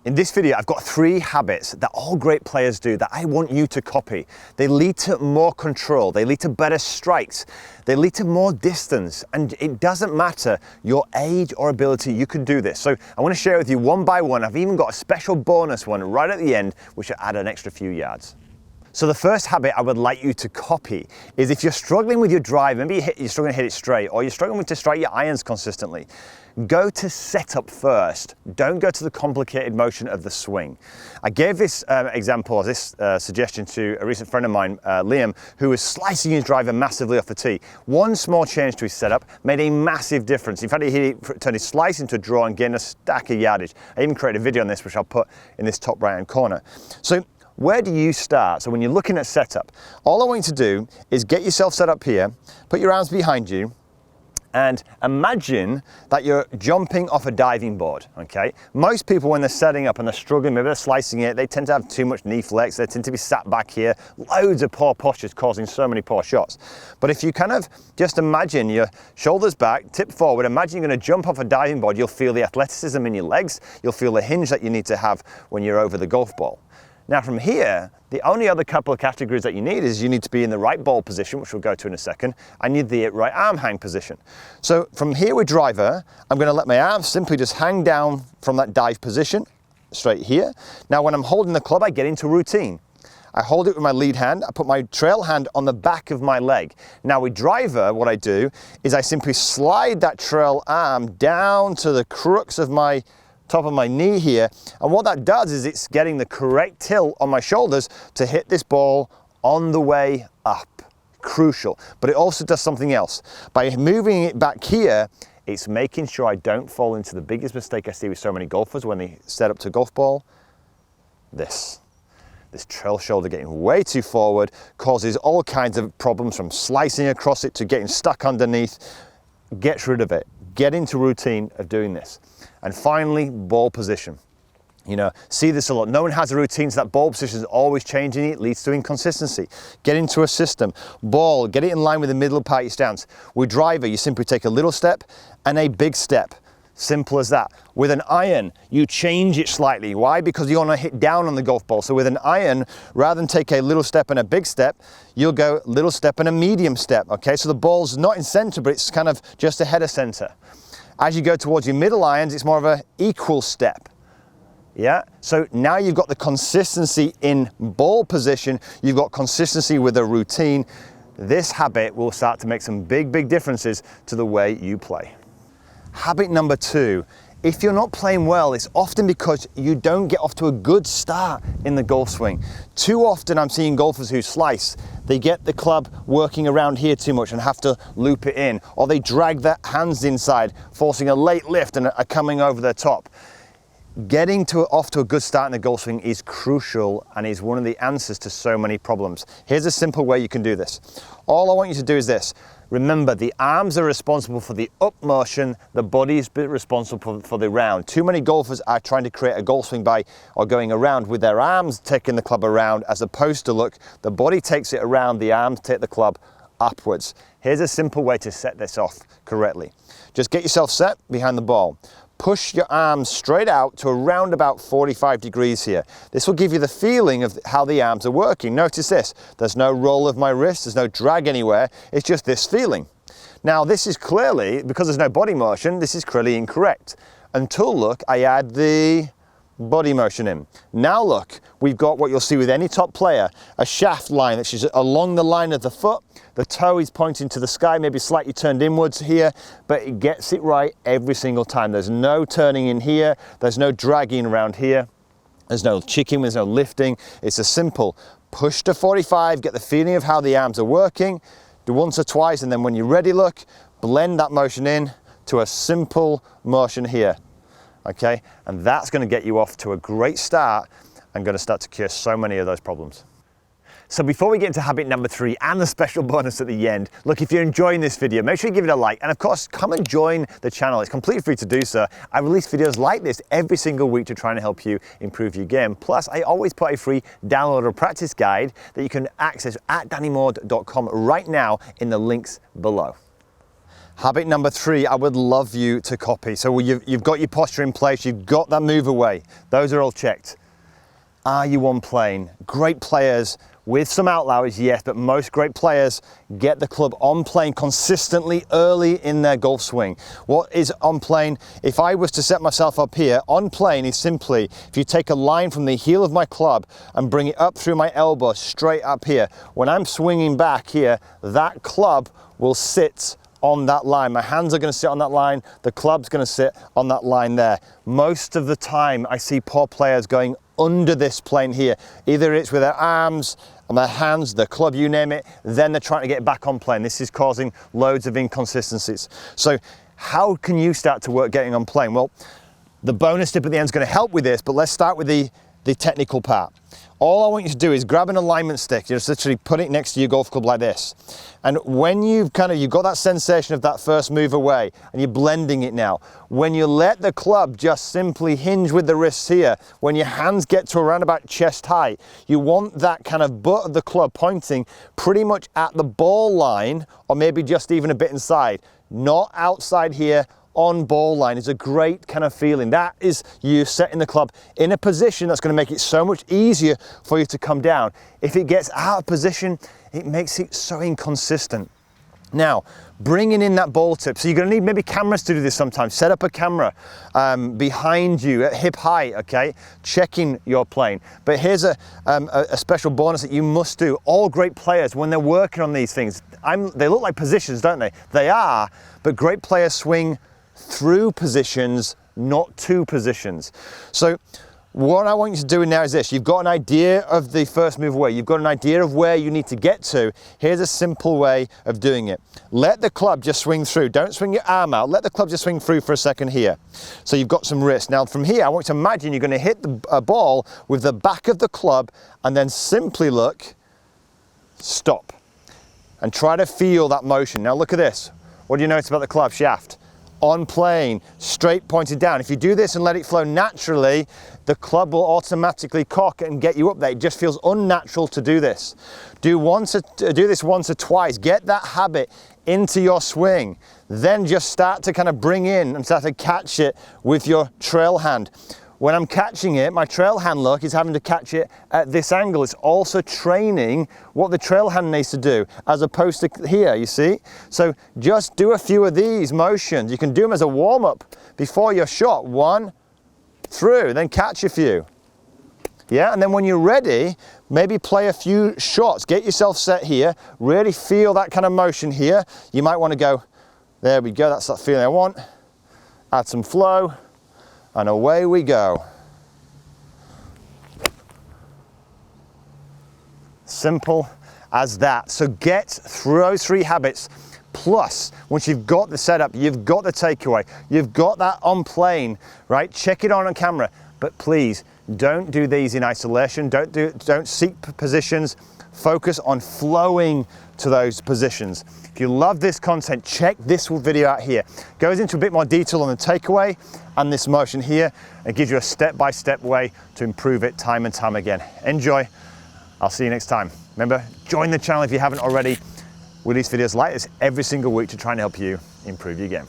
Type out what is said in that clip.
In this video, I've got 3 habits that all great players do that I want you to copy. They lead to more control, they lead to better strikes, they lead to more distance, and it doesn't matter your age or ability, you can do this. So I want to share with you one by one. I've even got a special bonus one right at the end, which will add an extra few yards. So the first habit I would like you to copy is if you're struggling with your drive, maybe you're struggling to hit it straight, or you're struggling to strike your irons consistently, go to setup first. Don't go to the complicated motion of the swing. I gave this example, this suggestion to a recent friend of mine, Liam, who was slicing his driver massively off the tee. One small change to his setup made a massive difference. In fact, he turned his slice into a draw and gained a stack of yardage. I even created a video on this, which I'll put in this top right-hand corner. So where do you start? So when you're looking at setup, all I want you to do is get yourself set up here, put your arms behind you, and imagine that you're jumping off a diving board, okay? Most people, when they're setting up and they're struggling, maybe they're slicing it, they tend to have too much knee flex, they tend to be sat back here, loads of poor postures causing so many poor shots. But if you kind of just imagine your shoulders back, tip forward, imagine you're gonna jump off a diving board, you'll feel the athleticism in your legs, you'll feel the hinge that you need to have when you're over the golf ball. Now from here, the only other couple of categories that you need is you need to be in the right ball position, which we'll go to in a second, and you need the right arm hang position. So from here with driver, I'm going to let my arms simply just hang down from that dive position, straight here. Now when I'm holding the club, I get into routine. I hold it with my lead hand, I put my trail hand on the back of my leg. Now with driver, what I do is I simply slide that trail arm down to the crux of my top of my knee here, and what that does is it's getting the correct tilt on my shoulders to hit this ball on the way up. Crucial. But it also does something else. By moving it back here, it's making sure I don't fall into the biggest mistake I see with so many golfers when they set up to golf ball. This trail shoulder getting way too forward causes all kinds of problems, from slicing across it to getting stuck underneath. Get rid of it. Get into routine of doing this. And finally, ball position. You know, see this a lot. No one has a routine, so that ball position is always changing. It leads to inconsistency. Get into a system. Ball, get it in line with the middle part of your stance. With driver, you simply take a little step and a big step. Simple as that. With an iron, you change it slightly. Why? Because you want to hit down on the golf ball. So with an iron, rather than take a little step and a big step, you'll go little step and a medium step. Okay, so the ball's not in center, but it's kind of just ahead of center. As you go towards your middle irons, it's more of an equal step. Yeah, so now you've got the consistency in ball position, you've got consistency with a routine. This habit will start to make some big differences to the way you play. Habit number 2, if you're not playing well, it's often because you don't get off to a good start in the golf swing. Too often I'm seeing golfers who slice, they get the club working around here too much and have to loop it in, or they drag their hands inside, forcing a late lift and are coming over their top. Getting off to a good start in the golf swing is crucial and is one of the answers to so many problems. Here's a simple way you can do this. All I want you to do is this. Remember, the arms are responsible for the up motion, the body is responsible for the round. Too many golfers are trying to create a golf swing or going around with their arms taking the club around, as opposed to, look, the body takes it around, the arms take the club upwards. Here's a simple way to set this off correctly. Just get yourself set behind the ball. Push your arms straight out to around about 45 degrees here. This will give you the feeling of how the arms are working. Notice this, there's no roll of my wrist, there's no drag anywhere, it's just this feeling. Now this is clearly, because there's no body motion, this is clearly incorrect. Until, look, I add the body motion in. Now look, we've got what you'll see with any top player, a shaft line that's just along the line of the foot. The toe is pointing to the sky, maybe slightly turned inwards here, but it gets it right every single time. There's no turning in here, there's no dragging around here, there's no chicking, there's no lifting. It's a simple push to 45, get the feeling of how the arms are working, do once or twice, and then when you're ready, look, blend that motion in to a simple motion here. Okay, and that's going to get you off to a great start and going to start to cure so many of those problems. So before we get into habit number 3 and the special bonus at the end, look, if you're enjoying this video, make sure you give it a like, and of course, come and join the channel. It's completely free to do so. I release videos like this every single week to try and help you improve your game. Plus, I always put a free download practice guide that you can access at DannyMaude.com right now in the links below. Habit number 3, I would love you to copy. So you've got your posture in place, you've got that move away. Those are all checked. Are you on plane? Great players, with some outliers, yes, but most great players get the club on plane consistently early in their golf swing. What is on plane? If I was to set myself up here, on plane is simply, if you take a line from the heel of my club and bring it up through my elbow, straight up here. When I'm swinging back here, that club will sit on that line. My hands are going to sit on that line, the club's going to sit on that line there. Most of the time I see poor players going under this plane here. Either it's with their arms and their hands, the club, you name it, then they're trying to get back on plane. This is causing loads of inconsistencies. So how can you start to work getting on plane? Well, the bonus tip at the end is going to help with this, but let's start with the technical part. All I want you to do is grab an alignment stick, you just literally put it next to your golf club like this. And when you've got that sensation of that first move away and you're blending it now, when you let the club just simply hinge with the wrists here, when your hands get to around about chest height, you want that kind of butt of the club pointing pretty much at the ball line or maybe just even a bit inside, not outside here. On ball line is a great kind of feeling. That is you setting the club in a position that's going to make it so much easier for you to come down. If it gets out of position, it makes it so inconsistent. Now, bringing in that ball tip. So you're going to need maybe cameras to do this sometimes. Set up a camera behind you at hip height, okay? Checking your plane. But here's a special bonus that you must do. All great players, when they're working on these things, they look like positions, don't they? They are, but great players swing through positions, not to positions. So what I want you to do now is this. You've got an idea of the first move away. You've got an idea of where you need to get to. Here's a simple way of doing it. Let the club just swing through. Don't swing your arm out. Let the club just swing through for a second here. So you've got some wrist. Now from here, I want you to imagine you're going to hit a ball with the back of the club and then simply look, stop. And try to feel that motion. Now look at this. What do you notice about the club shaft? On plane, straight pointed down. If you do this and let it flow naturally, the club will automatically cock and get you up there. It just feels unnatural to do this. Do this once or twice. Get that habit into your swing. Then just start to kind of bring in and start to catch it with your trail hand. When I'm catching it, my trail hand look is having to catch it at this angle. It's also training what the trail hand needs to do as opposed to here, you see? So just do a few of these motions. You can do them as a warm-up before your shot. 1, through, then catch a few. Yeah, and then when you're ready, maybe play a few shots. Get yourself set here. Really feel that kind of motion here. You might want to go, there we go, that's that feeling I want. Add some flow. And away we go. Simple as that. So get through those 3 habits. Plus, once you've got the setup, you've got the takeaway, you've got that on plane, right? Check it on camera. But please, don't do these in isolation. Don't seek positions. Focus on flowing to those positions. If you love this content, check this video out here. Goes into a bit more detail on the takeaway and this motion here. It gives you a step-by-step way to improve it time and time again. Enjoy. I'll see you next time. Remember, join the channel if you haven't already. We release videos like this every single week to try and help you improve your game.